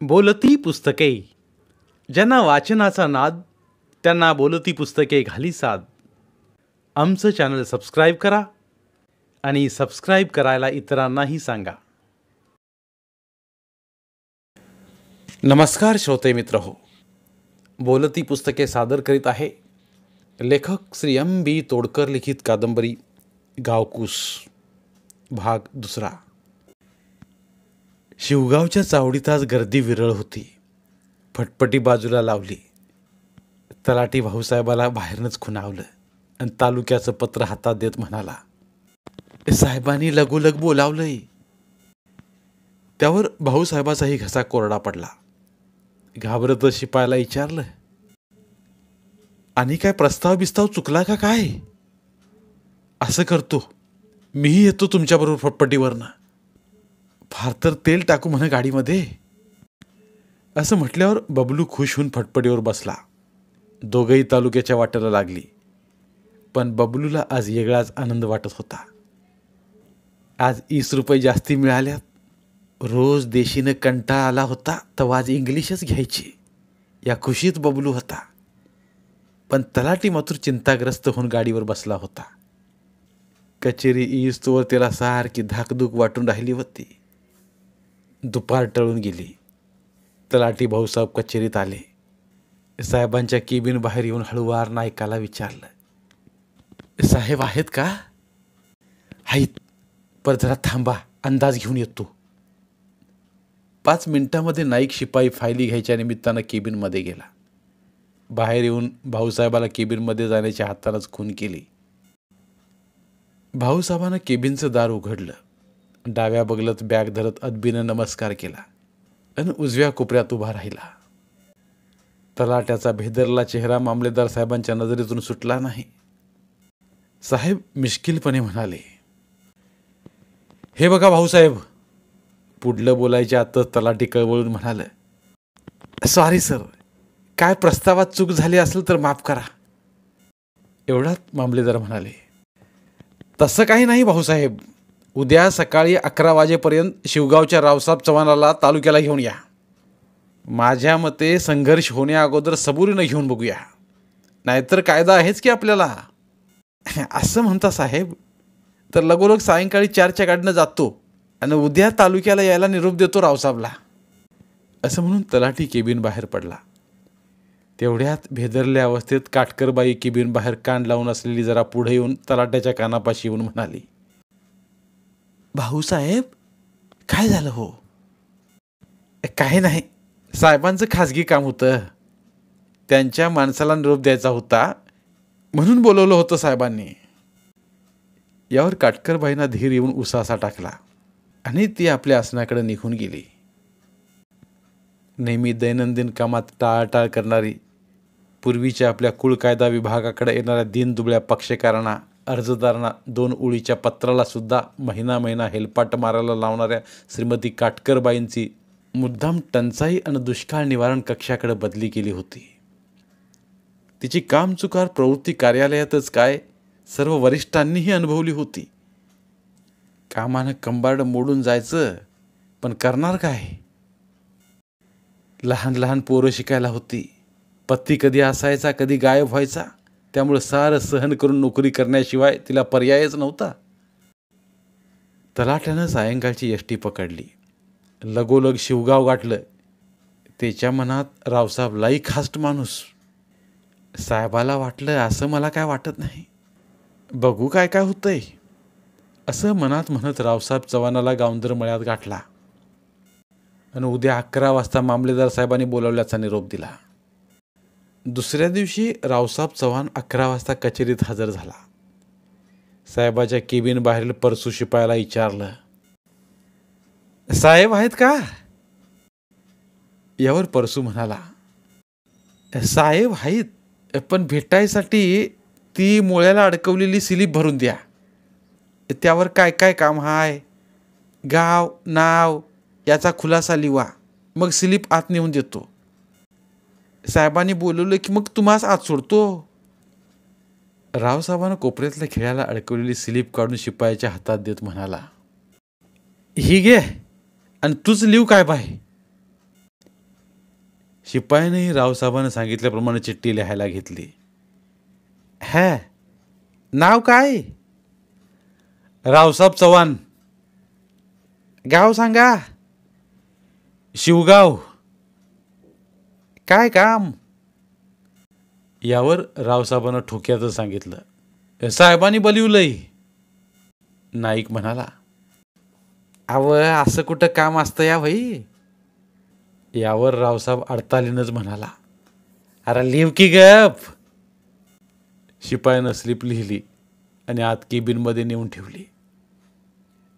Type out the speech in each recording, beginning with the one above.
बोलती पुस्तके. ज्यांना वाचनाचा नाद त्यांना बोलती पुस्तके घाली साद. आमचं चॅनल सबस्क्राईब करा आणि सबस्क्राईब करायला इतरांनाही सांगा. नमस्कार श्रोते मित्र हो, बोलती पुस्तके सादर करीत आहे लेखक श्री M.B. तोडकर लिखित कादंबरी गावकूस भाग दुसरा. शिवगावच्या चावडीत आज गर्दी विरळ होती. फटफटी बाजूला लावली. तलाठी भाऊसाहेबाला बाहेरनंच खुणावलं आणि तालुक्याचं पत्र हातात देत म्हणाला, साहेबांनी लगोलग बोलावलंय. त्यावर भाऊसाहेबाचाही घसा कोरडा पडला. घाबरत शिपायाला विचारलं, आणि काय प्रस्ताव बिस्ताव चुकला का काय? असं करतो, मीही येतो तुमच्याबरोबर फटफटीवरनं. फार तर तेल टाकू म्हणे गाडीमध्ये. असं म्हटल्यावर बबलू खुश होऊन फटफटीवर बसला. दोघंही तालुक्याच्या वाटेला लागली. पण बबलूला आज वेगळाच आनंद वाटत होता. आज 20 रुपये जास्ती मिळाल्यात. रोज देशीनं कंटाळा आला होता तर आज इंग्लिशच घ्यायची या खुशीत बबलू होता. पण तलाठी मात्र चिंताग्रस्त होऊन गाडीवर बसला होता. कचेरी ईस्तोवर त्याला सारखी धाकधूक वाटून राहिली होती. दुपार टळून गेली. तलाठी भाऊसाहेब कचेरीत आले. साहेबांच्या केबिन बाहेर येऊन हळूवार नायकाला विचारलं, साहेब आहेत का? आहेत, पर जरा थांबा, अंदाज घेऊन येतो. 5 मिनिटांमध्ये नाईक शिपाई फायली घ्यायच्या निमित्तानं केबिनमध्ये गेला. बाहेर येऊन भाऊसाहेबाला केबिनमध्ये जाण्याच्या हातानंच खून केली. भाऊसाहेबानं केबिनचं दार उघडलं. डाव्या बगलत बॅग धरत अदबीनं नमस्कार केला आणि उजव्या कोपऱ्यात उभा राहिला. तलाट्याचा भेदरला चेहरा मामलेदार साहेबांच्या नजरेतून सुटला नाही. साहेब मिश्किलपणे म्हणाले, हे बघा भाऊसाहेब. पुढलं बोलायच्या आतच तलाठी कळवळून म्हणालं, सॉरी सर, काय प्रस्तावात चूक झाली असेल तर माफ करा. एवढ्यात मामलेदार म्हणाले, तसं काही नाही भाऊसाहेब. उद्या सकाळी 11 वाजेपर्यंत शिवगावच्या रावसाहेब चव्हाणाला तालुक्याला घेऊन या. माझ्या मते संघर्ष होण्या अगोदर सबुरीनं घेऊन बघूया, नाहीतर कायदा आहेच की आपल्याला. असं म्हणता साहेब तर लगोलग सायंकाळी 4च्या गाडीनं जातो आणि उद्या तालुक्याला यायला निरोप देतो रावसाहेबला. असं म्हणून तलाठी केबिन बाहेर पडला. तेवढ्यात भेदरल्या अवस्थेत काटकरबाई केबिन बाहेर कान लावून असलेली जरा पुढे येऊन तलाट्याच्या कानापाशी येऊन म्हणाली, भाऊसाहेब काय झालं हो? काही नाही, साहेबांचं खाजगी काम होतं. त्यांच्या माणसाला निरोप द्यायचा होता म्हणून बोलवलं होतं साहेबांनी. यावर काटकरबाईंना धीर येऊन उसासा टाकला आणि ती आपल्या आसनाकडे निघून गेली. नेहमी दैनंदिन कामात टाळाटाळ करणारी, पूर्वीच्या आपल्या कुळकायदा विभागाकडे येणाऱ्या दीनदुबळ्या पक्षकारांना, अर्जदारांना 2 ओळीच्या पत्राला सुद्धा महिना हेलपाट मारायला लावणाऱ्या श्रीमती काटकरबाईंची मुद्दाम टंचाई आणि दुष्काळ निवारण कक्षाकडे बदली केली होती. तिची कामचुकार प्रवृत्ती कार्यालयातच काय सर्व वरिष्ठांनीही अनुभवली होती. कामानं कंबारड मोडून जायचं, पण करणार काय? लहान लहान पोरं शिकायला होती. पती कधी असायचा कधी गायब व्हायचा, त्यामुळे सारं सहन करून नोकरी करण्याशिवाय तिला पर्यायच नव्हता. तलाट्यानं सायंकाळची एसटी पकडली. लगोलग शिवगाव गाठलं. त्याच्या मनात रावसाहेब लाई खास्ट माणूस. साहेबाला वाटलं असं मला काय वाटत नाही, बघू काय काय होतंय. असं मनात म्हणत रावसाहेब चव्हाणाला गावंदर मळ्यात गाठला आणि उद्या 11 वाजता मामलेदार साहेबांनी बोलावल्याचा निरोप दिला. दुसऱ्या दिवशी रावसाहेब चव्हाण 11 वाजता कचेरीत हजर झाला. साहेबाच्या केबिन बाहेरील परसू शिपायाला विचारलं, साहेब आहेत का? यावर परसू म्हणाला, साहेब आहेत, पण भेटायसाठी ती मुळ्याला अडकवलेली स्लिप भरून द्या. त्यावर काय काय काम हाय, गाव नाव याचा खुलासा लिहा, मग स्लिप आत नेऊन देतो. साहेबांनी बोलवलं की मग तुम्हास आत सोडतो. रावसाहेबांना कोपऱ्यातल्या खेळाला अडकवलेली स्लिप काढून शिपायाच्या हातात देत म्हणाला, ही घे आणि तूच लिहू काय बाय. शिपायानेही रावसाहेबांना सांगितल्याप्रमाणे चिठ्ठी लिहायला घेतली. "हॅ, नाव काय?" "रावसाहेब चव्हाण." "गाव सांगा." "शिवगाव." "काय काम?" यावर रावसाहेबांना ठोक्याचं सांगितलं. "साहेबांनी बोलिवलंय." नाईक म्हणाला, "अव असं कुठं काम असतं या भाई?" यावर रावसाहेब अडतालीनच म्हणाला, "अरे लिव की गप." शिपायानं स्लिप लिहिली आणि आत केबिनमध्ये नेऊन ठेवली.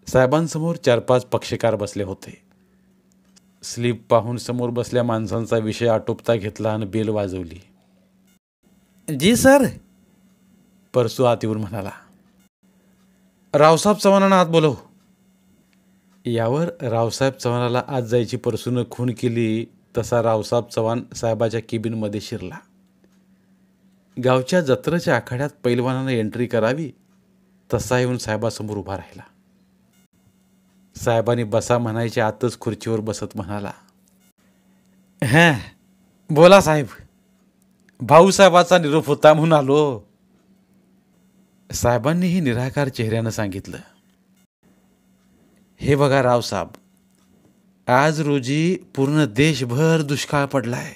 साहेबांसमोर 4-5 पक्षकार बसले होते. स्लिप पाहून समोर बसल्या माणसांचा विषय आटोपता घेतला आणि बेल वाजवली. "जी सर." परसू आत येऊन म्हणाला, "रावसाहेब चव्हाणांना आत बोलव." यावर रावसाहेब चव्हाणाला आत जायची परसूनं खून केली तसा रावसाहेब चव्हाण साहेबाच्या केबिनमध्ये शिरला. गावच्या जत्रेच्या आखाड्यात पैलवानानं एंट्री करावी तसा येऊन साहेबासमोर उभा राहिला. साहेबांनी बसा म्हणायच्या आतच खुर्चीवर बसत म्हणाला, "हं, बोला साहेब. भाऊसाहेबाचा निरोप होता म्हणून आलो." साहेबांनीही निराकार चेहऱ्यानं सांगितलं, "हे बघा रावसाहेब, आज रोजी पूर्ण देशभर दुष्काळ पडलाय.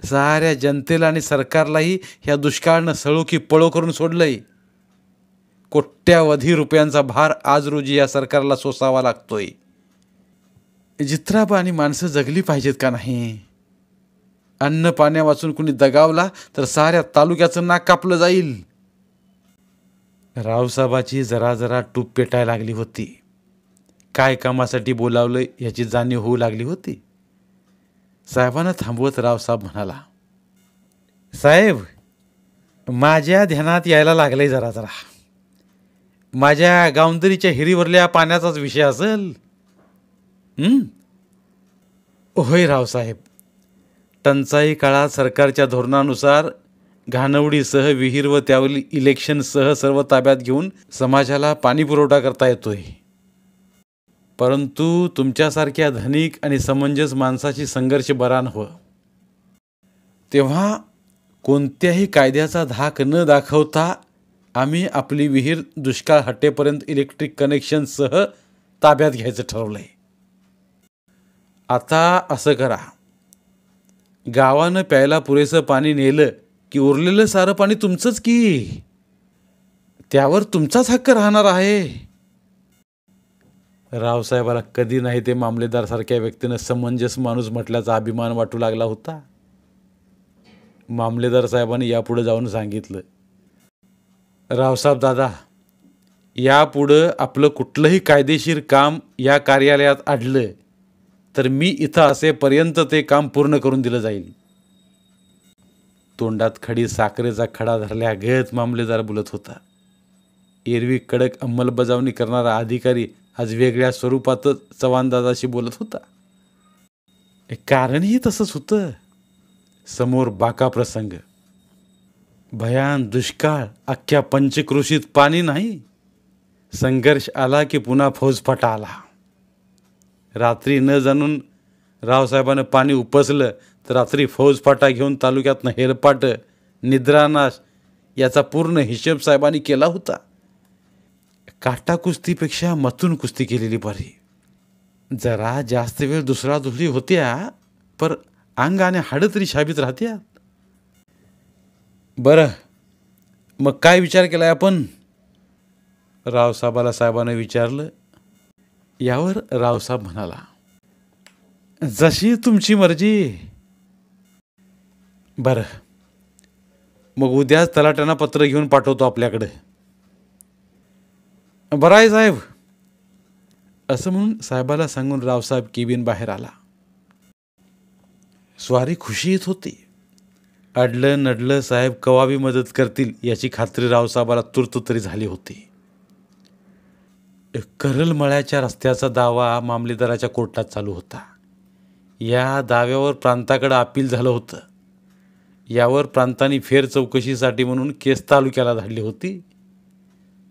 साऱ्या जनतेला आणि सरकारलाही ह्या दुष्काळानं सळो की पळो करून सोडलंय. कोट्यावधी रुपयांचा भार आज रोजी या सरकारला सोसावा लागतोय. जित्राबा आणि माणसं जगली पाहिजेत का नाही? अन्न पाण्या वाचून कुणी दगावला तर साऱ्या तालुक्याचं नाक कापलं जाईल." रावसाहेबाची जरा जरा टूप पेटायला लागली होती. काय कामासाठी बोलावलंय याची जाणीव होऊ लागली होती. साहेबांना थांबवत रावसाहेब म्हणाला, "साहेब, माझ्या ध्यानात यायला लागलंय जरा जरा. माझ्या गावंदरीच्या हिरीवरल्या पाण्याचाच विषय असेल." "होय रावसाहेब, टंचाई काळात सरकारच्या धोरणानुसार घाणवडीसह विहीर व त्यावरील इलेक्शनसह सर्व ताब्यात घेऊन समाजाला पाणी पुरवठा करता येतोय. परंतु तुमच्यासारख्या धनिक आणि समंजस माणसाची संघर्ष बरा नव्ह. तेव्हा कोणत्याही कायद्याचा धाक न दाखवता आम्ही आपली विहीर दुष्काळ हटेपर्यंत इलेक्ट्रिक कनेक्शनसह ताब्यात घ्यायचं ठरवलंय. आता असं करा, गावानं प्यायला पुरेसं पाणी नेलं की उरलेलं सारं पाणी तुमचंच की. त्यावर तुमचाच हक्क राहणार आहे." रावसाहेबाला कधी नाही ते मामलेदारसारख्या व्यक्तीनं समंजस माणूस म्हटल्याचा अभिमान वाटू लागला होता. मामलेदार साहेबांनी यापुढे जाऊन सांगितलं, "रावसाहेब दादा, यापुढं आपलं कुठलंही कायदेशीर काम या कार्यालयात अडलं तर मी इथं असेपर्यंत ते काम पूर्ण करून दिलं जाईल." तोंडात खडी साखरेचा खडा धरल्यागत मामलेदार बोलत होता. एरवी कडक अंमलबजावणी करणारा अधिकारी आज वेगळ्या स्वरूपातच चव्हाणदादाशी बोलत होता. कारणही तसंच होतं. समोर बाका प्रसंग, भयान दुष्काळ, अख्ख्या पंचक्रोशीत पाणी नाही. संघर्ष आला की पुन्हा फौजफाटा आला. रात्री न जाणून रावसाहेबानं पाणी उपसलं तर रात्री फौजफाटा घेऊन तालुक्यातनं हेरपाट, निद्रानाश याचा पूर्ण हिशेब साहेबांनी केला होता. काटा कुस्तीपेक्षा मतून कुस्ती केलेली बरी. जरा जास्त वेळ दुसरा दुसरी होत्या, पर अंग आणि हाडं तरी शाबीत राहत्यात. "बरं, मग काय विचार केलाय आपण?" रावसाहेबाला साहेबानं विचारलं. यावर रावसाहेब म्हणाला, "जशी तुमची मर्जी." "बरं, मग उद्याच तलाट्यांना पत्र घेऊन पाठवतो आपल्याकडे." "बरं आहे साहेब." असं म्हणून साहेबाला सांगून रावसाहेब केबिन बाहेर आला. स्वारी खुशी येत होती. अडलं नडलं साहेब कवाबी मदत करतील याची खात्री रावसाहेबाला तूर्त तरी झाली होती. करलमळ्याच्या रस्त्याचा दावा मामलेदाराच्या कोर्टात चालू होता. या दाव्यावर प्रांताकडे अपील झालं होतं. यावर प्रांतांनी फेर चौकशीसाठी म्हणून केस तालुक्याला धाडली होती.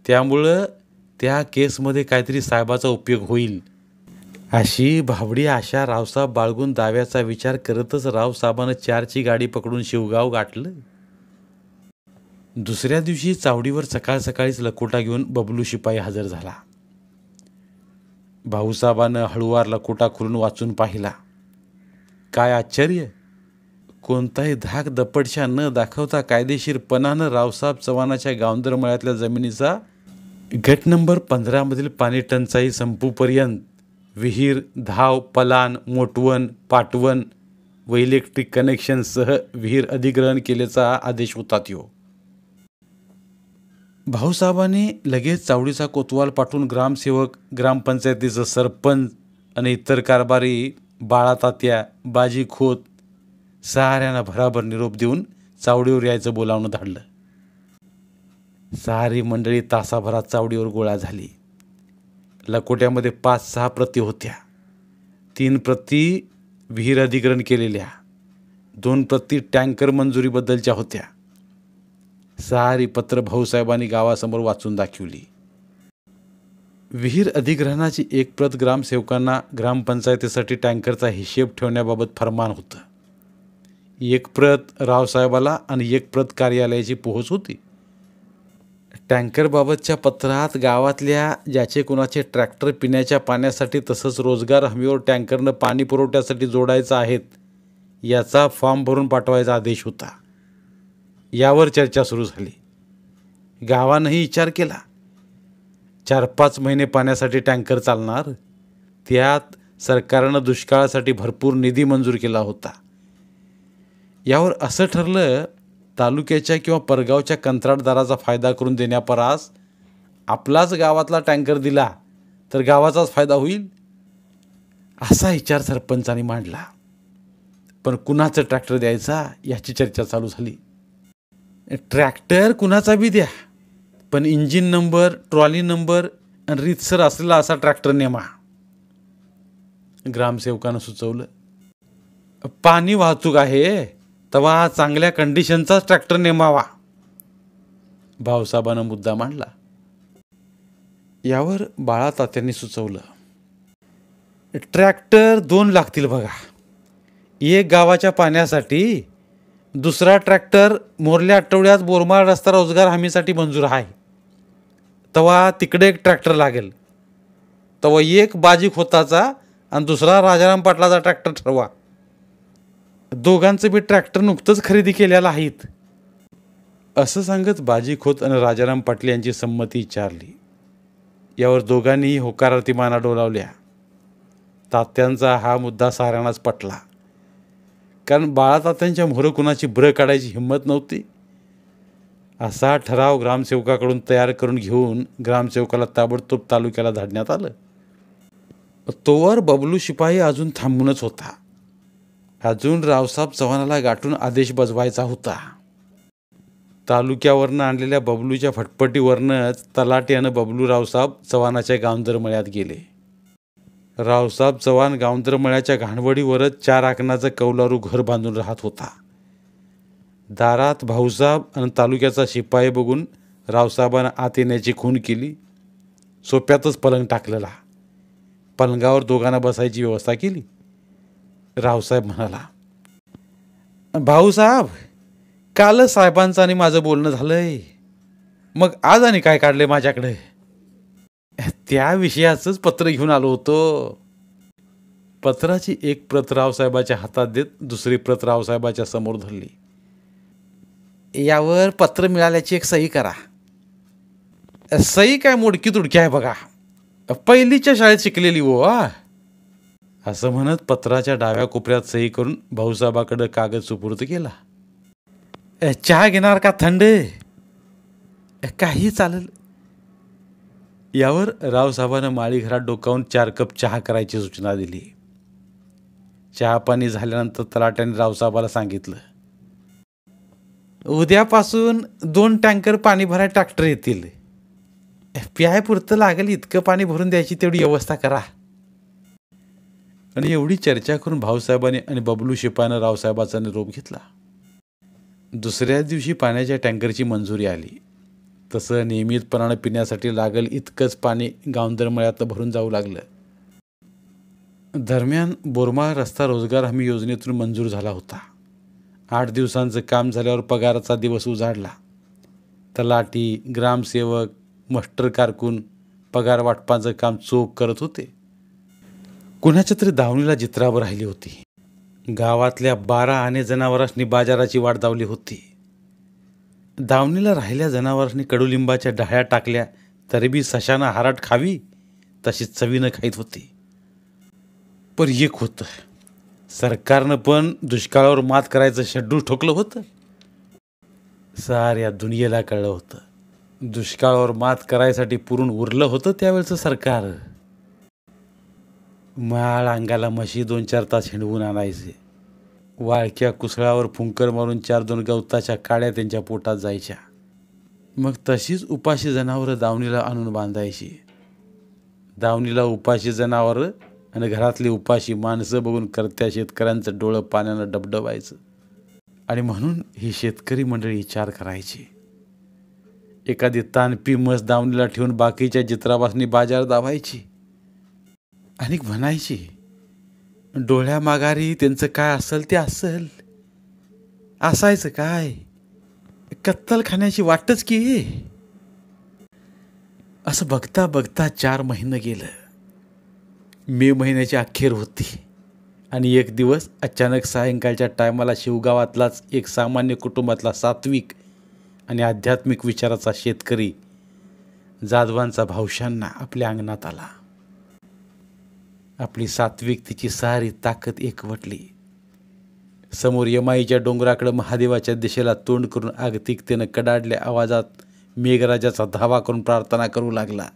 त्यामुळं त्या केसमध्ये काहीतरी साहेबाचा उपयोग होईल अशी भाबडी आशा रावसाहेब बाळगून दाव्याचा विचार करतच रावसाहेबानं 4ची गाडी पकडून शिवगाव गाठलं. दुसऱ्या दिवशी चावडीवर सकाळ सकाळीच लकोटा घेऊन बबलू शिपाई हजर झाला. भाऊसाहेबानं हळुवार लकोटा खोलून वाचून पाहिला. काय आश्चर्य! कोणताही धाक दपटशा न दाखवता कायदेशीरपणानं रावसाहेब चव्हाणाच्या गावंदरमळ्यातल्या जमिनीचा गट नंबर 15 मधील पाणी टंचाई संपूपर्यंत विहीर, धाव, पलान, मोटवण, पाटवण व इलेक्ट्रिक कनेक्शनसह विहीर अधिग्रहण केल्याचा आदेश होता. त्यो भाऊसाहेबांनी लगेच चावडीचा कोतवाल पाठवून ग्रामसेवक, ग्रामपंचायतीचं सरपंच आणि इतर कारभारी, बाळातात्या, बाजी खोत साऱ्यांना भराभर निरोप देऊन चावडीवर यायचं बोलावणं धाडलं. सारी मंडळी तासाभरात चावडीवर गोळा झाली. लकोट्यामध्ये 5-6 प्रती होत्या. 3 प्रती विहीर अधिग्रहण केलेल्या, 2 प्रती टँकर मंजुरीबद्दलच्या होत्या. सारी पत्र भाऊसाहेबांनी गावासमोर वाचून दाखवली. विहीर अधिग्रहणाची एक प्रत ग्रामसेवकांना ग्रामपंचायतीसाठी टँकरचा हिशेब ठेवण्याबाबत फरमान होतं. एक प्रत रावसाहेबाला आणि एक प्रत कार्यालयाची पोहोच होती. टँकरबाबतच्या पत्रात गावातल्या ज्याचे कोणाचे ट्रॅक्टर पिण्याच्या पाण्यासाठी तसंच रोजगार हमीवर टँकरनं पाणी पुरवठ्यासाठी जोडायचं आहेत याचा फॉर्म भरून पाठवायचा आदेश होता. यावर चर्चा सुरू झाली. गावानंही विचार केला. 4-5 महिने पाण्यासाठी टँकर चालणार, त्यात सरकारनं दुष्काळासाठी भरपूर निधी मंजूर केला होता. यावर असं ठरलं, तालुक्याच्या किंवा परगावच्या कंत्राटदाराचा फायदा करून देण्यापरास आपलाच गावातला टँकर दिला तर गावाचाच फायदा होईल, असा विचार सरपंचांनी मांडला. पण कुणाचं ट्रॅक्टर द्यायचा याची चर्चा चालू झाली. ट्रॅक्टर कुणाचा बी द्या, पण इंजिन नंबर, ट्रॉली नंबर आणि रीतसर असलेला असा ट्रॅक्टर नेमा, ग्रामसेवकानं सुचवलं. पाणी वाहतूक आहे तेव्हा चांगल्या कंडिशनचाच ट्रॅक्टर नेमावा, भाऊसाहेबानं मुद्दा मांडला. यावर बाळातात्यांनी सुचवलं, ट्रॅक्टर 2 लागतील बघा. एक गावाच्या पाण्यासाठी, दुसरा ट्रॅक्टर मोरल्या आठवड्यात बोरमाळ रस्ता रोजगार हमीसाठी मंजूर आहे, तेव्हा तिकडे एक ट्रॅक्टर लागेल. तेव्हा एक बाजी खोताचा आणि दुसरा राजाराम पाटलाचा ट्रॅक्टर ठरवा. दोघांचं बी ट्रॅक्टर नुकतंच खरेदी केलेलं आहेत, असं सांगत बाजी खोत आणि राजाराम पाटील यांची संमती विचारली. यावर दोघांनीही होकारार्थी माना डोलावल्या. तात्यांचा हा मुद्दा साऱ्यांनाच पटला, कारण बाळातात्यांच्या मोहर कुणाची ब्र काढायची हिंमत नव्हती. असा ठराव ग्रामसेवकाकडून तयार करून घेऊन ग्रामसेवकाला ताबडतोब तालुक्याला धाडण्यात आलं. तोवर बबलू शिपाई अजून थांबूनच होता. अजून रावसाहेब चव्हाणाला गाठून आदेश बजवायचा होता. तालुक्यावरनं आणलेल्या बबलूच्या फटफटीवरनंच तलाट्यानं बबलू रावसाहेब चव्हाणाच्या गावंदरमळ्यात गेले. रावसाहेब चव्हाण गावंदरमळ्याच्या घाणवडीवरच 4 आकणाचं कौलारू घर बांधून राहत होता. दारात भाऊसाहेब आणि तालुक्याचा शिपाई बघून रावसाहेबानं आत येण्याची खूण केली. सोप्यातच पलंग टाकलेला. पलंगावर दोघांना बसायची व्यवस्था केली. रावसाहेब म्हणाला, भाऊसाहेब, कालच साहेबांचं आणि माझं बोलणं झालंय, मग आज आणि काय काढले माझ्याकडे? त्या विषयाचंच पत्र घेऊन आलो होतो. पत्राची एक प्रत रावसाहेबाच्या हातात देत दुसरी प्रत रावसाहेबाच्या समोर धरली. यावर पत्र मिळाल्याची एक सही करा. सही काय मोडकी तुडकी आहे बघा, पहिलीच्या शाळेत शिकलेली हो, असं म्हणत पत्राच्या डाव्या कोपऱ्यात सही करून भाऊसाहेबाकडे कागद सुपूर्द केला. चहा घेणार का थंड? काही चालेल. यावर रावसाहेबानं माळी घरात डोकावून 4 कप चहा करायची सूचना दिली. चहा पाणी झाल्यानंतर तलाट्याने रावसाहेबाला सांगितलं, उद्यापासून 2 टँकर पाणी भराय ट्रॅक्टर येतील. प्यायपुरतं लागेल इतकं पाणी भरून द्यायची तेवढी व्यवस्था करा. आणि एवढी चर्चा करून भाऊसाहेबांनी आणि बबलू शिपाईनं रावसाहेबाचा निरोप घेतला. दुसऱ्या दिवशी पाण्याच्या टँकरची मंजुरी आली. तसं नियमितपणानं पिण्यासाठी लागेल इतकंच पाणी गावंदरमळ्यात भरून जाऊ लागलं. दरम्यान बोरमाळ रस्ता रोजगार हमी योजनेतून मंजूर झाला होता. 8 दिवसांचं काम झाल्यावर पगाराचा दिवस उजाडला. तलाठी, ग्रामसेवक, मस्टर कारकून पगार वाटपाचं काम चोख करत होते. कुणाच्या तरी दावणीला जित्रावर राहिली होती. गावातल्या 12 आणे जनावरांनी बाजाराची वाट दावली होती. दावणीला राहिल्या जनावरांनी कडुलिंबाच्या डहाळ्या टाकल्या तरी बी सशाना हाराट खावी तशी चवीनं खाईत होती. पण एक होतं, सरकारनं पण दुष्काळावर मात करायचं शेड्यूल ठोकलं होतं. साऱ्या दुनियेला कळलं होतं दुष्काळावर मात करायसाठी पुरून उरलं होतं त्यावेळचं सरकार. माळ अंगाला म्हशी 2-4 तास हिंडवून आणायचे. वाळक्या कुसळावर फुंकर मारून 4-2 गवताच्या काड्या त्यांच्या पोटात जायच्या. मग तशीच उपाशी जनावरं दावणीला आणून बांधायची. दावणीला उपाशी जनावरं आणि घरातली उपाशी माणसं बघून करत्या शेतकऱ्यांचं डोळं पाण्यानं डबडबायचं. आणि म्हणून ही शेतकरी मंडळी विचार करायची. एखादी तानपी म्हस दावणीला ठेवून बाकीच्या जित्राबासनी बाजार दावायची आणि म्हणायची, डोळ्या माघारी त्यांचं काय असेल ते असेल. असायचं काय, कत्तल खाण्याची वाटच की. असं बघता बघता 4 महिने गेलं. मे महिन्याची अखेर होती आणि एक दिवस अचानक सायंकाळच्या टायमाला शिवगावातलाच एक सामान्य कुटुंबातला सात्विक आणि आध्यात्मिक विचाराचा शेतकरी जाधवांचा भावशांना आपल्या अंगणात आला. आपली सात्विकतेची सारी ताकद एकवटली. समोर यमाईच्या डोंगराकडे महादेवाच्या दिशेला तोंड करून आगतिकतेनं कडाडल्या आवाजात मेघराजाचा धावा करून प्रार्थना करू लागला.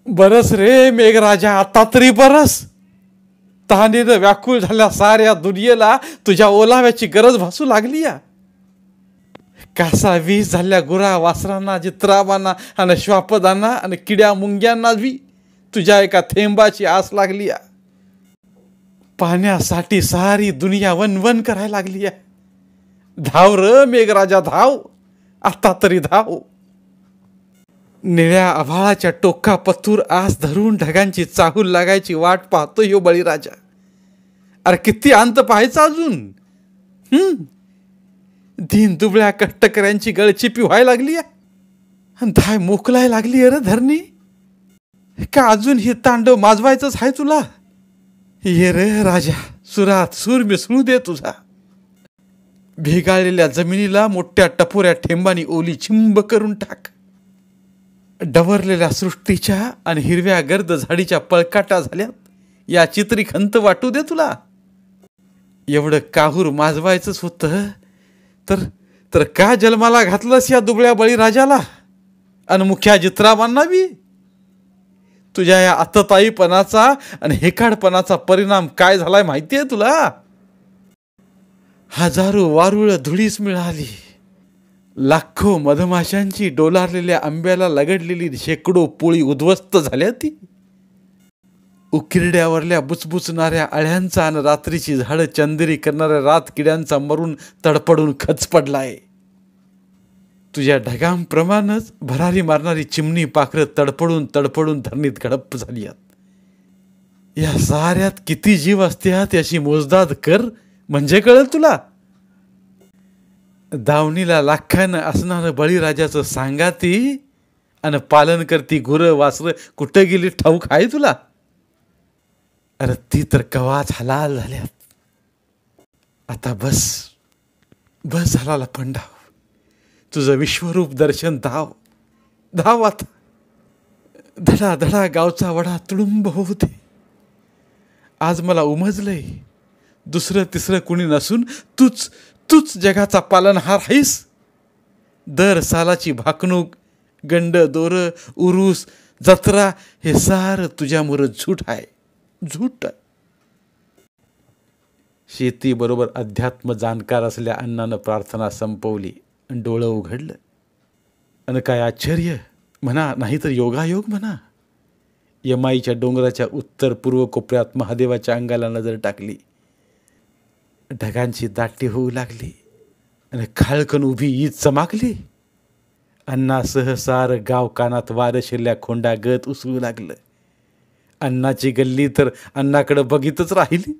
बरस रे मेघराजा, आता तरी बरस. तहानेनं व्याकुळ झाल्या साऱ्या दुनियेला तुझ्या ओलाव्याची गरज भासू लागली या. कासा वीज झाल्या गुरा वासरांना, जित्राबांना आणि श्वापदांना आणि किड्या मुंग्यांना बी तुझ्या एका थेंबाची आस लागली या. पाण्यासाठी सारी दुनिया वनवन करायला लागली या. धाव र मेघराजा धाव, आता तरी धाव. निळ्या आभाळाच्या टोका पत्तूर आस धरून ढगांची चाहूल लागायची वाट पाहतो ह्यो बळीराजा. अरे किती अंत पाहायचा अजून. दीन दुबळ्या कष्टकऱ्यांची गळचिपी व्हायला लागली आणि धाय मोकलाय लागली अरे धरणी. का अजून हे तांडव माजवायचंच आहे तुला. ये रे राजा, सुरात सूर मिसळू दे तुझा. भेगाळलेल्या जमिनीला मोठ्या टपोऱ्या ठेंबानी ओली चिंब करून टाक. डवरलेल्या सृष्टीच्या आणि हिरव्या गर्द झाडीच्या पळकाटा झाल्यात या चित्री खंत वाटू दे तुला. एवढं काहूर माजवायचंच होतं तर का जन्माला घातलंस या दुबळ्या बळीराजाला आणि मुख्या जित्राबांना बी. तुझ्या या आतताईपणाचा आणि हेकाडपणाचा परिणाम काय झालाय माहितीये तुला. हजारो वारुळ धुळीस मिळाली. लाखो मधमाशांची डोलारलेल्या आंब्याला लगडलेली शेकडो पोळी उद्ध्वस्त झाल्या. ती उकिरड्यावरल्या बुचबुचणाऱ्या अळ्यांचा आणि रात्रीची झाडं चंदेरी करणाऱ्या रात किड्यांचा मरून तडपडून खच पडलाय. तुझ्या ढगांप्रमाणेच भरारी मारणारी चिमणी पाखरं तडपडून तडपडून धरणीत गडप झाली आहेत. या साऱ्यात किती जीव असतात याची मोजदाद कर म्हणजे कळेल तुला. दावणीला लाखानं असणारं बळीराजाचं सांगाती आणि पालन करती गुरं वासरं कुठं गेली ठाऊक आहे तुला. अरे ती तर कवाच हलाल झाल्यात. आता बस बस झाला लपंडाव. तुझं विश्वरूप दर्शन धाव धाव आता. धडा धडा गावचा वडा तुडुंब होऊ दे. आज मला उमजलंय दुसरं तिसरं कुणी नसून तूच जगाचा पालनहार आहेस. दर सालाची भाकणूक, गंड दोर, उरूस, जत्रा हे सारं तुझ्यामुळं झूट आहे. झूट. शेतीबरोबर अध्यात्म जाणकार असल्या अण्णानं प्रार्थना संपवली आणि डोळं उघडलं. आणि काय आश्चर्य म्हणा नाहीतर योगायोग म्हणा. यमाईच्या डोंगराच्या उत्तर पूर्व कोपऱ्यात महादेवाच्या अंगाला नजर टाकली. ढगांची दाटी होऊ लागली आणि खाळकन उभी ईद चमाकली. अण्णा सहसार गाव कानात वारं शिरल्या खोंडागत उसळू लागलं. अण्णाची गल्ली तर अण्णाकडे बघितच राहिली.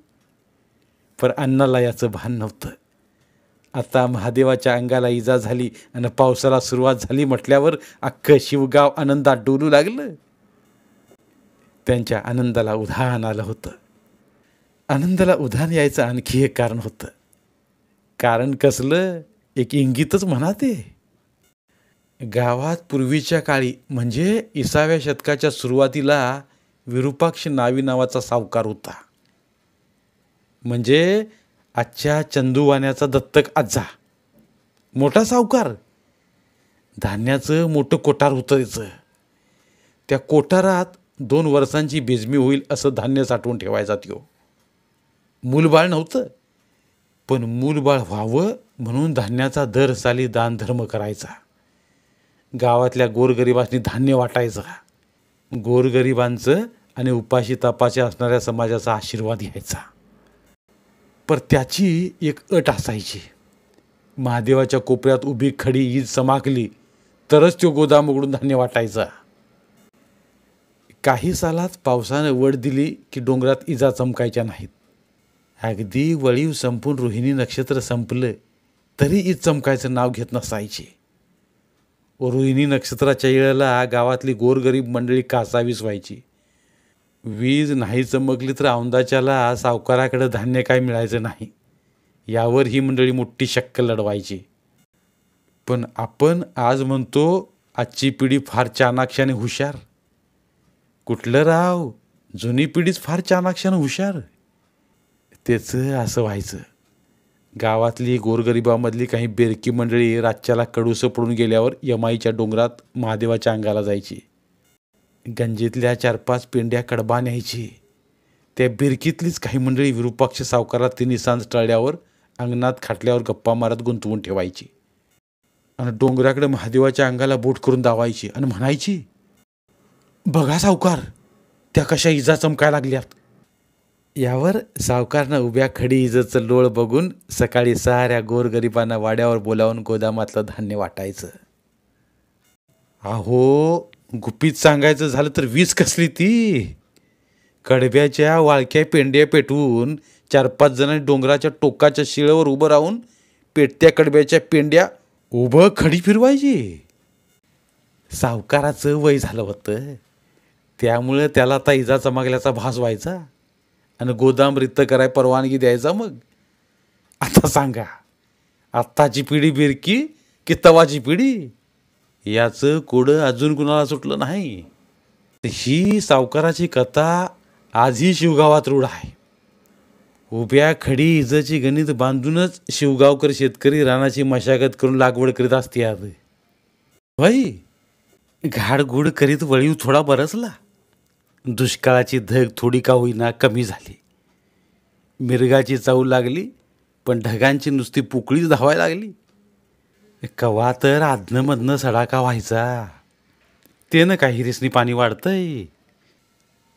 पण अण्णाला याचं भान नव्हतं. आता महादेवाच्या अंगाला इजा झाली आणि पावसाला सुरुवात झाली म्हटल्यावर अख्खं शिवगाव आनंदात डोलू लागलं. त्यांच्या आनंदाला उधाण आलं होतं. आनंदाला उधाण यायचं आणखी एक कारण होतं. कारण कसलं, एक इंगितच म्हणा ते. गावात पूर्वीच्या काळी म्हणजे 20व्या शतकाच्या सुरुवातीला विरूपाक्ष नावी नावाचा सावकार होता. म्हणजे आजच्या चंदूवाण्याचा दत्तक आजा. मोठा सावकार. धान्याचं मोठं कोठार होतं त्याचं. त्या कोठारात 2 वर्षांची बेजमी होईल असं धान्य साठवून ठेवायचा त्यो. मूलबाळ नव्हतं, पण मूलबाळ व्हावं म्हणून धान्याचा दर साली दानधर्म करायचा. गावातल्या गोरगरिबांनी धान्य वाटायचं. गोरगरिबांचं आणि उपाशी तापाशी असणाऱ्या समाजाचा आशीर्वाद घ्यायचा. पर त्याची एक अट असायची. महादेवाच्या कोपऱ्यात उभी खडी ईद चमाकली तरच तो गोदाम उघडून धान्य वाटायचा. काही सालात पावसानं वड दिली की डोंगरात इजा चमकायच्या नाहीत. अगदी वळीव संपून रोहिणी नक्षत्र संपलं तरी ईद चमकायचं नाव घेत नसायची. रोहिणी नक्षत्राच्या वेळेला गावातली गोरगरीब मंडळी कासावीस व्हायची. वीज नाही चमकली तर औंदाच्याला सावकाराकडे धान्य काय मिळायचं नाही. यावर ही मंडळी मोठी शक्कल लढवायची. पण आपण आज म्हणतो आजची पिढी फार चाणाक्षाने हुशार. कुठलं राव, जुनी पिढीच फार चाणाक्षाने हुशार. त्याचं असं व्हायचं. गावातली गोरगरिबामधली काही बेरकी मंडळी रातच्याला कडूसं पडून गेल्यावर यमाईच्या डोंगरात महादेवाच्या अंगाला जायची. गंजीतल्या 4-5 पेंड्या कडबा न्यायची. त्या बिरकीतलीच काही मंडळी विरूपाक्ष सावकारात 3 सांज टळल्यावर अंगणात खाटल्यावर गप्पा मारत गुंतवून ठेवायची आणि डोंगराकडे महादेवाच्या अंगाला बोट करून दावायची आणि म्हणायची, बघा सावकार, त्या कशा इजा चमकायला लागल्यात. यावर सावकारनं उभ्या खडी इजेचं लोळ बघून सकाळी साऱ्या गोरगरिबांना वाड्यावर बोलावून गोदामातलं धान्य वाटायचं. अहो, गुपित सांगायचं झालं तर वीज कसली ती. कडब्याच्या वाळक्या पेंड्या पेटवून 4-5 जणांनी डोंगराच्या टोकाच्या शिळेवर उभं राहून पेटत्या कडब्याच्या पेंड्या उभं खडी फिरवायची. सावकाराचं वय झालं होतं, त्यामुळं त्याला आता इजा चमकल्याचा भास व्हायचा आणि गोदाम रिक्त कराय परवानगी द्यायचा. मग आता सांगा, आत्ताची पिढी बिरकी की तवाची पिढी, याचं कोडं अजून कुणाला सुटलं नाही. ही सावकाराची कथा आजही शिवगावात रूढ आहे. उभ्या खडी इजाची गणित बांधूनच शिवगावकर शेतकरी रानाची मशागत करून लागवड करीत असतात. भाई, घाडगुड करीत वळीव थोडा बरसला. दुष्काळाची धग थोडी का होईना कमी झाली. मिरगाची चाऊ लागली, पण ढगांची नुसती पुकळीच धावायला लागली. कवा तर आधनंमधनं सडाका व्हायचा. त्यानं काही रिसनी पाणी वाढतंय.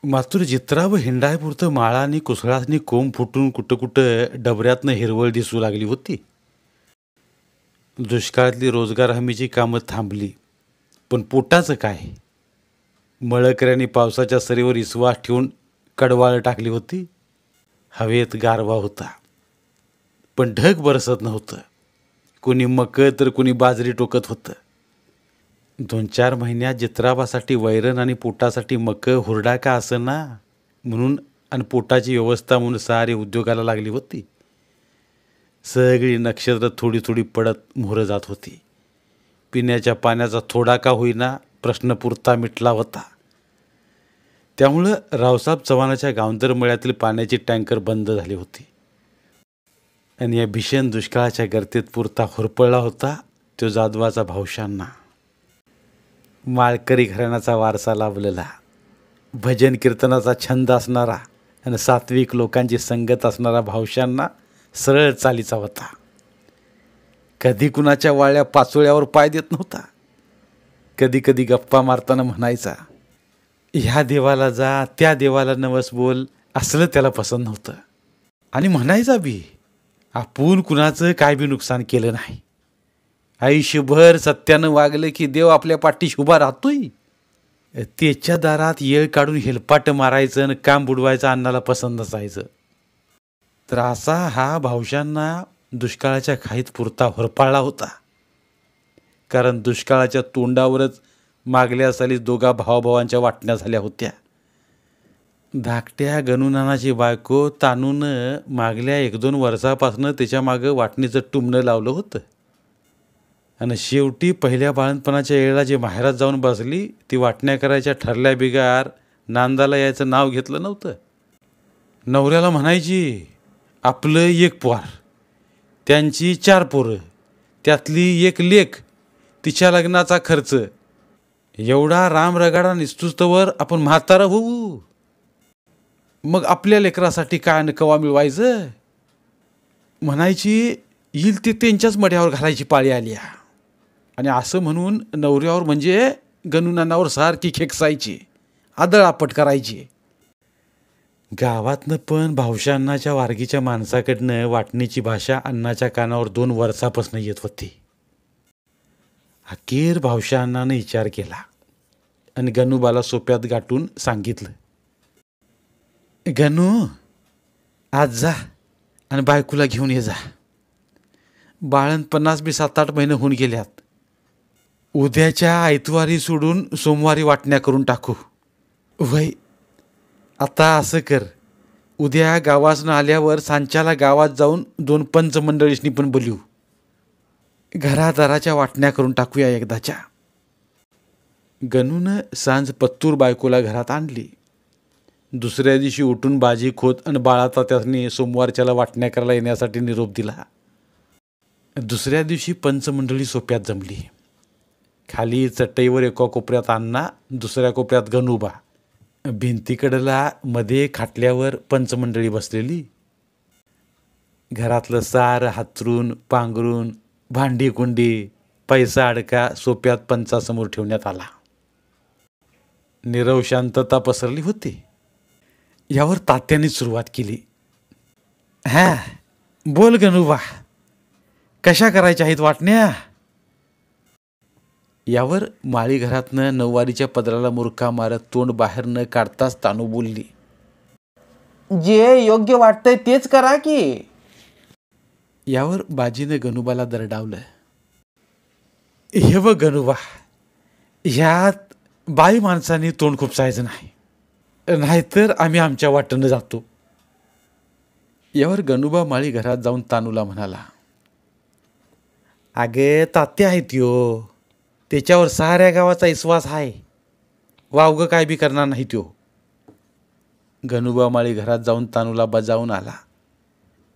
मात्र जित्रा व हिंडायपुरतं माळानी कुसळासनी कोंब फुटून कुठं कुठं डबऱ्यातनं हिरवळ दिसू लागली होती. दुष्काळातली रोजगार हमीची कामं थांबली, पण पोटाचं काय. मळकऱ्यांनी पावसाच्या सरीवर विश्वास ठेवून कडवाळ टाकली होती. हवेत गारवा होता, पण ढग बरसत नव्हतं. कुणी मकं तर कुणी बाजरी टोकत होतं. 2-4 महिन्यात जित्राबासाठी वैरण आणि पोटासाठी मकं हुरडा का असना म्हणून आणि पोटाची व्यवस्था म्हणून सारे उद्योगाला लागली होती. सगळी नक्षत्र थोडी थोडी पडत मोहरं जात होती. पिण्याच्या पाण्याचा थोडा का होईना प्रश्न पुरता मिटला होता. त्यामुळं रावसाहेब चव्हाणाच्या गावंदर मळ्यातील पाण्याची टँकर बंद झाली होती आणि या भीषण दुष्काळाच्या गर्तेत पुरता होरपळला होता तो जाधवाचा भावशांना. माळकरी घराण्याचा वारसा लाभलेला, भजन कीर्तनाचा छंद असणारा आणि सात्विक लोकांची संगत असणारा भावशांना सरळ चालीचा होता. कधी कुणाच्या वाळ्या पाचोळ्यावर पाय देत नव्हता. कधी कधी गप्पा मारताना म्हणायचा, ह्या देवाला जा, त्या देवाला नवस बोल, असलं त्याला पसंत नव्हतं. आणि म्हणायचा बी, आपण कुणाचं काय बी नुकसान केलं नाही. आयुष्यभर सत्यानं वागलं की देव आपल्या पाठीशी उभा राहतोय. त्याच्या दारात येळ काढून हेलपाट मारायचं आणि काम बुडवायचं अण्णाला पसंत नसायचं. तर असा हा भावशांना दुष्काळाच्या खाईत पुरता होरपाळला होता. कारण दुष्काळाच्या तोंडावरच मागल्या साली दोघा भावाभावांच्या वाटण्या झाल्या होत्या. धाकट्या गणूनानाची बायको तानून मागल्या 1-2 वर्षापासून त्याच्या मागं वाटणीचं टुमणं लावलं होतं. आणि शेवटी पहिल्या बाळणपणाच्या वेळेला जे माहेरात जाऊन बसली ती वाटण्या करायच्या ठरल्या बिगार नांदाला यायचं नाव घेतलं नव्हतं. नवऱ्याला म्हणायची आपलं 1 पोर, त्यांची 4 पोरं, त्यातली 1 लेक, तिच्या लग्नाचा खर्च, एवढा रामरगाडा निस्तुस्तवर आपण म्हातारं होऊ, मग आपल्या लेकरासाठी काय न कवा मिळवायचं. म्हणायची येईल ते त्यांच्याच मड्यावर घालायची पाळी आली. आणि असं म्हणून नवऱ्यावर म्हणजे गणूनानावर सारखी खेकसायची, आदळआपट करायची. गावातनं पण भावशांनाच्या वारगीच्या माणसाकडनं वाटणीची भाषा अण्णाच्या कानावर 2 वर्षापासून येत होती. अखेर भावशांनानं विचार केला आणि गणूबाला सोप्यात गाठून सांगितलं, गणू आज जा आणि बायकोला घेऊन ये जा. बाळणपणास बी 7-8 महिने होऊन गेल्यात. उद्याच्या आयतवारी सोडून सोमवारी वाटण्या करून टाकू. वय आता असं कर, उद्या गावासनं आल्यावर सांच्याला गावात जाऊन 2 पंच मंडळीसनी पण बोलवू. घरादाराच्या वाटण्या करून टाकूया एकदाच्या. गणूनं सांज पत्तूर बायकोला घरात आणली. दुसऱ्या दिवशी उठून बाजी खोत आणि बाळाचा त्यासनी सोमवारच्याला वाटण्या करायला येण्यासाठी निरोप दिला. दुसऱ्या दिवशी पंचमंडळी सोप्यात जमली. खाली चटईवर एका कोपऱ्यात अण्णा, दुसऱ्या कोपऱ्यात गणूबा, भिंतीकडला मध्ये खाटल्यावर पंचमंडळी बसलेली. घरातलं सार हातरून पांघरून भांडी कुंडी पैसा अडका सोप्यात पंचासमोर ठेवण्यात आला. नीरव शांतता पसरली होती. यावर तात्याने सुरुवात केली. हा बोल गणूबा, कशा करायच्या आहेत वाटण्या. यावर माळी घरातनं नऊवारीच्या पदराला मुरका मारत तोंड बाहेर न काढताच तानू बोलली, जे योग्य वाटतंय तेच करा की. यावर बाजीने गणूबाला दरडावलं, हे बघ गणूबा, ह्यात बाई माणसाने तोंड खुपसायचं नाही, नाहीतर आम्ही आमच्या वाटेनं जातो. यावर गणूबा माळी घरात जाऊन तानूला म्हणाला, अगे तात्या आहेत यो, त्याच्यावर साऱ्या गावाचा विश्वास आहे, वावगं काय बी करणार नाही त्यो. गणूबा माळी घरात जाऊन तानूला बजावून आला.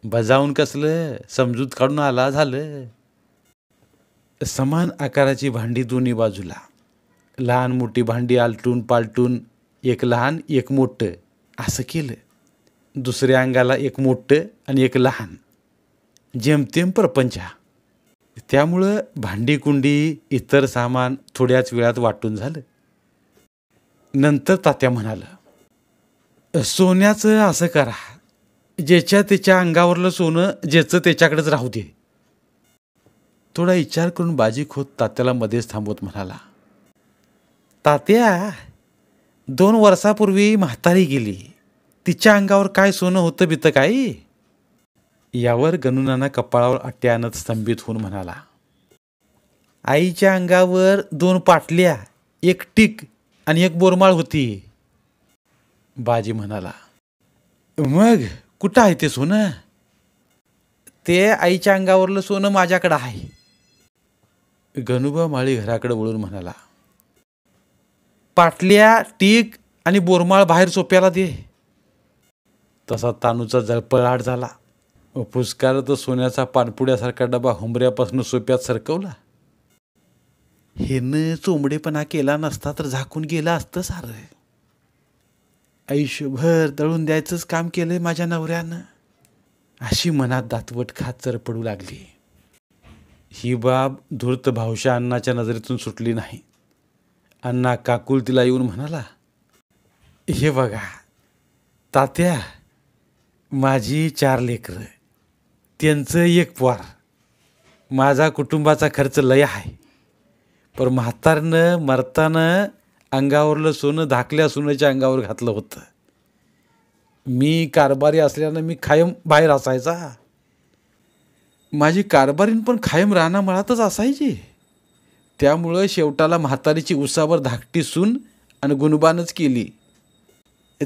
बजावून कसलं, समजूत काढून आला झालं. समान आकाराची भांडी दोन्ही बाजूला, लहान मोठी भांडी आलटून पालटून 1 लहान 1 मोठं असं केलं. दुसऱ्या अंगाला 1 मोठं आणि 1 लहान, जेमतेम परपंचा. त्यामुळं भांडी कुंडी इतर सामान थोड्याच वेळात वाटून झालं. नंतर तात्या म्हणाला, सोन्याचं असं करा, ज्याच्या त्याच्या अंगावरलं सोनं ज्याचं त्याच्याकडेच राहू दे. थोडा विचार करून बाजी खोत तात्याला मध्येच थांबवत म्हणाला, तात्या 2 वर्षापूर्वी म्हातारी गेली, तिच्या अंगावर काय सोनं होतं बितं काय. यावर गणूनाना कपाळावर आट्या आणत स्तंभित होऊन म्हणाला, आईच्या अंगावर 2 पाटल्या, 1 टीक आणि 1 बोरमाळ होती. बाजी म्हणाला, मग कुठं आहे ते सोनं. ते आईच्या अंगावरलं सोनं माझ्याकडं आहे. गणूबा माळी घराकडे वळून म्हणाला, पाटल्या टीक आणि बोरमाळ बाहेर सोप्याला दे. तसा तानूचा जळपळाट झाला. पुस्कार तर सोन्याचा पानपुड्यासारखा डबा हुंबऱ्यापासून सोप्यात सरकवला. हेनं चोंबडेपणा केला नसता तर झाकून गेला असतं सारं. आयुष्यभर दळून द्यायचंच काम केलंय माझ्या नवऱ्यानं, अशी मनात दातवट खात चरपडू लागली. ही बाब धूर्त भावशा अण्णाच्या नजरेतून सुटली नाही. अण्णा काकुलतीला येऊन म्हणाला, हे बघा तात्या, माझी 4 लेकरं, त्यांचं 1 पोर, माझा कुटुंबाचा खर्च लय आहे. पण म्हातारनं मरतानं अंगावरलं सोनं धाकल्या सोन्याच्या अंगावर घातलं होतं. मी कारभारी असल्यानं मी कायम बाहेर असायचा. माझी कारभारीण पण कायम रानामळातच असायची. त्यामुळं शेवटाला म्हातारीची उसावर धाकटी सून आणि गुणबानच केली.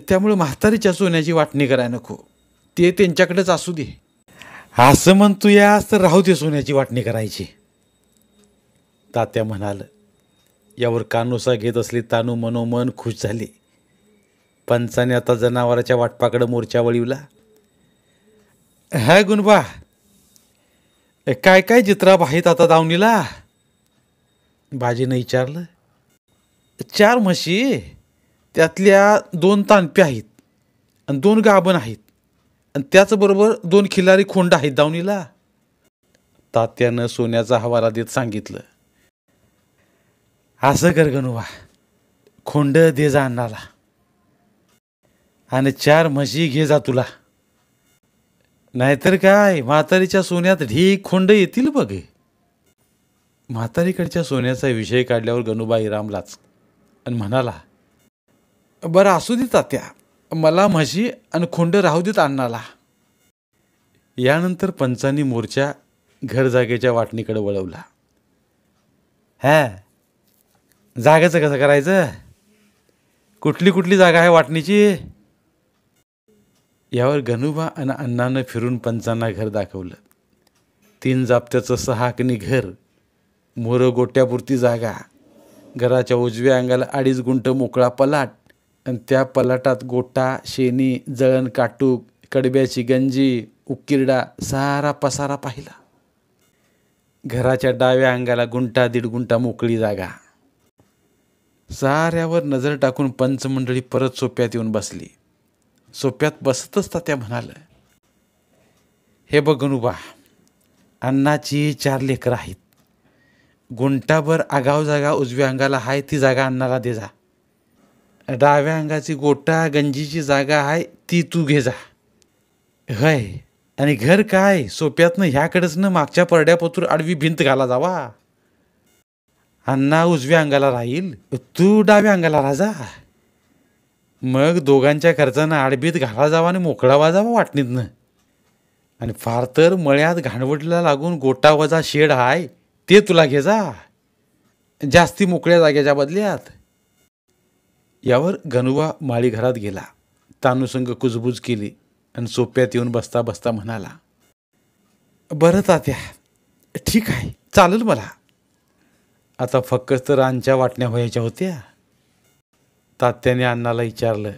त्यामुळे म्हातारीच्या सोन्याची वाटणी करायला नको, ते त्यांच्याकडेच असू दे. असं म्हणतो यास तर राहू दे सोन्याची वाटणी करायची. तात्या म्हणाल. यावर कानोसा घेत असली तानू मनोमन खुश झाली. पंचाने आता जनावराच्या वाटपाकडे मोर्चा वळविला. हाय गुणबा, काय काय जित्राब आहेत आता दावणीला? बाजीनं विचारलं. 4 म्हशी, त्यातल्या 2 तानप्या आहेत आणि 2 गाभण आहेत आणि त्याचबरोबर 2 खिलारी खोंड आहेत दावणीला. तात्यानं सोन्याचा हवाला देत सांगितलं. असं कर गणुबा, खोंड दे जा अन्नाला आणि 4 म्हशी घे जा तुला. नाहीतर काय म्हातारीच्या सोन्यात ढीक खोंड येतील बघ. म्हातारीकडच्या सोन्याचा विषय काढल्यावर गणुबा इरामलाच आणि म्हणाला, बरं असू दे तात्या, मला म्हशी आणि खोंड राहू देत अन्नाला. यानंतर पंचांनी मोर्चा घर जागेच्या वाटणीकडे वळवला. जागेचं कसं करायचं? कुठली कुठली जागा आहे वाटणीची? यावर गणुबा आणि अण्णानं फिरून पंचांना घर दाखवलं. 3 जाप्त्याचं 6 आकणी घर, मोरं गोट्यापुरती जागा, घराच्या उजव्या अंगाला 2.5 गुंठ मोकळा पलाट आणि त्या पलाटात गोटा, शेणी, जळण काटूक, कडब्याची गंजी, उकिरडा सारा पसारा पाहिला. घराच्या डाव्या अंगाला 1.5 गुंठा मोकळी जागा. साऱ्यावर नजर टाकून पंचमंडळी परत सोप्यात येऊन बसली. सोप्यात बसतच तात्या म्हणाल, हे बघ गणुबा, अण्णाची 4 लेकरं आहेत. गुंटाभर आगाव जागा उजव्या अंगाला आहे, ती जागा अण्णाला दे जा. डाव्या अंगाची गोटा गंजीची जागा आहे, ती तू घे जा. हय, आणि घर काय सोप्यातनं ह्याकडेच न मागच्या परड्यापतूर आडवी भिंत घाला जावा. अण्णा उजव्या अंगाला राहील, तू डाव्या अंगाला राहा जा. मग दोघांच्या खर्चानं आडबीत घाला जावा आणि मोकळा वाजावा वाटणीतनं. आणि फार तर मळ्यात घाणवडला लागून गोटा वजा शेड हाय, ते तुला घे जा, जास्ती मोकळ्या जाग्याच्या बदल्यात. यावर गणुबा माळी घरात गेला. तानूसंग कुजबूज केली आणि सोप्यात येऊन बसता बसता म्हणाला, बरं तात्या, ठीक आहे, चालेल मला. आता फक्त रानच्या वाटण्या व्हायच्या होत्या. तात्याने अण्णाला विचारलं,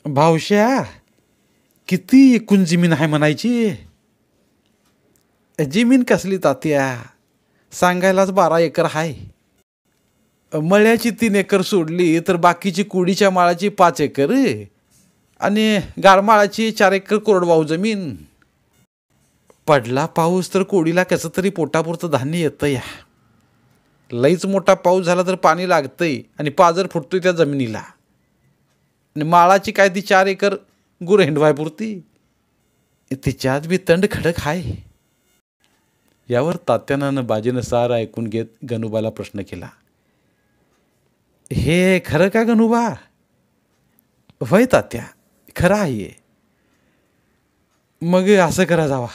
भावश्या, किती एकूण जमीन आहे म्हणायची? जमीन कसली तात्या, सांगायलाच 12 एकर आहे. मळ्याची 3 एकर सोडली तर बाकीची कुडीच्या माळाची 5 एकर आणि गारमाळाची 4 एकर कोरडवाहू जमीन. पडला पाऊस तर कोडीला कसं तरी पोटापुरतं धान्य येतं. या लईच मोठा पाऊस झाला तर पाणी लागतंय आणि पाजर फुटतोय त्या जमिनीला. आणि माळाची काय ती 4 एकर गुर हिंडवायपुरती, तिच्यात बी तंड खडक आहे. यावर तात्यानं बाजीनं सारं ऐकून घेत गणुबाला प्रश्न केला, हे खरं का गणुबा? वय तात्या, खरं आहे. मग असं करा जावा,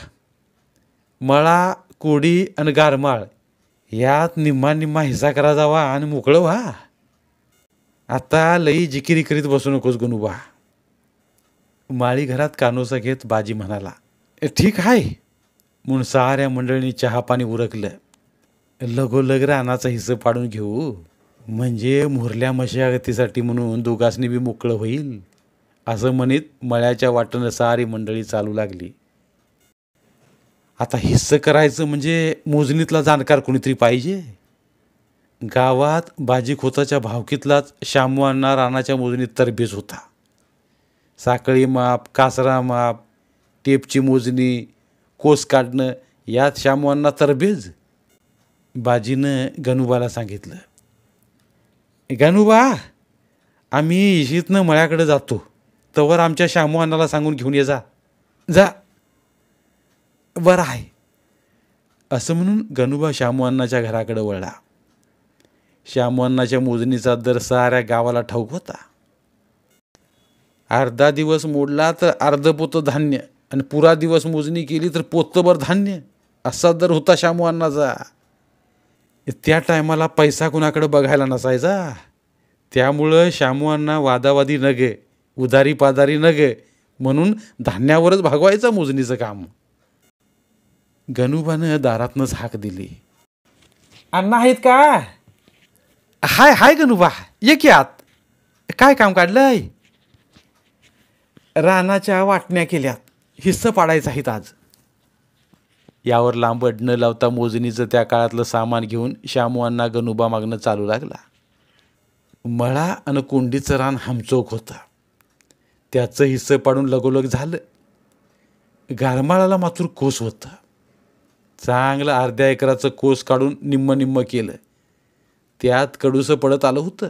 मळा, कोडी आणि गारमाळ यात निम्मा निम्मा हिस्सा करा जावा आणि मोकळं व्हा. आता लई जिकिरी करीत बसू नकोस गणुबा. माळी घरात कानोसा घेत बाजी म्हणाला, ठीक आहे. म्हणून साऱ्या मंडळींनी चहा पाणी उरकलं. लगोलग रानाचा हिस्सा पाडून घेऊ, म्हणजे मुरल्या मशागतीसाठी म्हणून दोघांनी बी मोकळं होईल. असं म्हणत मळ्याच्या वाटेनं सारी मंडळी चालू लागली. आता हिस्सा करायचं म्हणजे मोजणीतला जाणकार कोणीतरी पाहिजे. गावात बाजी खोताच्या भावकीतलाच शामू अण्णा रानाच्या मोजणीत तरबेज होता. साखळी माप, कासरा माप, टेपची मोजणी, कोस काढणं यात शामू अण्णा तरबेज. बाजीनं गणुबाला सांगितलं, गणुबा, आम्ही इशीतनं मळ्याकडे जातो, तवर आमच्या शामू अण्णाला सांगून घेऊन ये जा. जा, बरं आहे. असं म्हणून गणुबा शामू अण्णाच्या घराकडे वळला. श्यामअण्णाच्या मोजणीचा दर साऱ्या गावाला ठाऊक होता. अर्धा दिवस मोडला तर अर्ध पोतं धान्य आणि पुरा दिवस मोजणी केली तर पोतभर धान्य, असा दर होता श्यामअण्णाचा. त्या टायमाला पैसा कुणाकडे बघायला नसायचा. त्यामुळं श्यामअण्णा वादावादी नगे, उधारी पादारी नगे म्हणून धान्यावरच भागवायचा मोजणीचं काम. गणूबानं दारातनंच हाक दिली. अण्णा आहेत का? हाय हाय गणूबा, ये की आत. काय काम काढलंय? रानाच्या वाटण्या केल्यात, हिस्सा पाडायचा आहेत आज. यावर लांबड न लावता मोजणीचं त्या काळातलं सामान घेऊन श्यामअण्णा गणूबा मागणं चालू लागला. मळा आणि कोंडीचं रान हमचोक होता. त्याचं हिस्सं पाडून लगोलग झालं. गारमाळाला मात्र कोस होतं. चांगलं अर्ध्या एकराचं कोस काढून निम्म निम्म केलं. त्यात कडूसं पडत आलं होतं.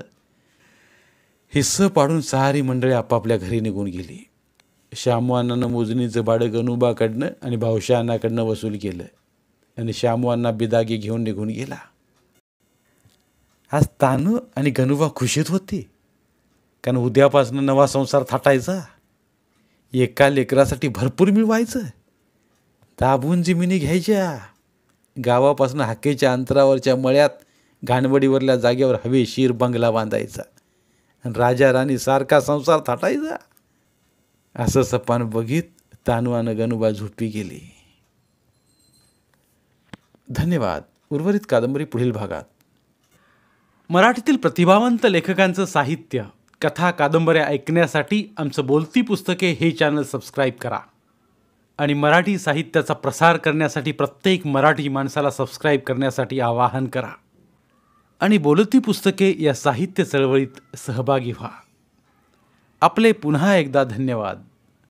हिस्सं पाडून सारी मंडळी आपापल्या घरी निघून गेली. श्यामअण्णानं मोजणीचं भाडं गणूबाकडनं आणि भाऊशाअण्णाकडनं वसूल केलं आणि श्यामअण्णा बिदागी घेऊन निघून गेला. आज तानू आणि गणूबा खुशीत होते, कारण उद्यापासून नवा संसार थाटायचा. एका लेकरासाठी भरपूर मिळवायचं. दाबून जमिनी घ्यायच्या. गावापासून हाकेच्या अंतरावरच्या मळ्यात घाणवडीवरल्या जागेवर हवेशीर बंगला बांधायचा आणि राजा राणी सारखा संसार थाटायचा. असं सपान बघित तानू आणि गणूबा झोपी गेली. धन्यवाद. उर्वरित कादंबरी पुढील भागात. मराठीतील प्रतिभावंत लेखकांचं साहित्य, कथा, कादंबऱ्या ऐकण्यासाठी आमचं बोलती पुस्तके हे चॅनल सबस्क्राईब करा आणि मराठी साहित्याचा प्रसार करण्यासाठी प्रत्येक मराठी माणसाला सबस्क्राईब करण्यासाठी आवाहन करा आणि बोलती पुस्तके या साहित्य चळवळीत सहभागी व्हा. आपले पुन्हा एकदा धन्यवाद.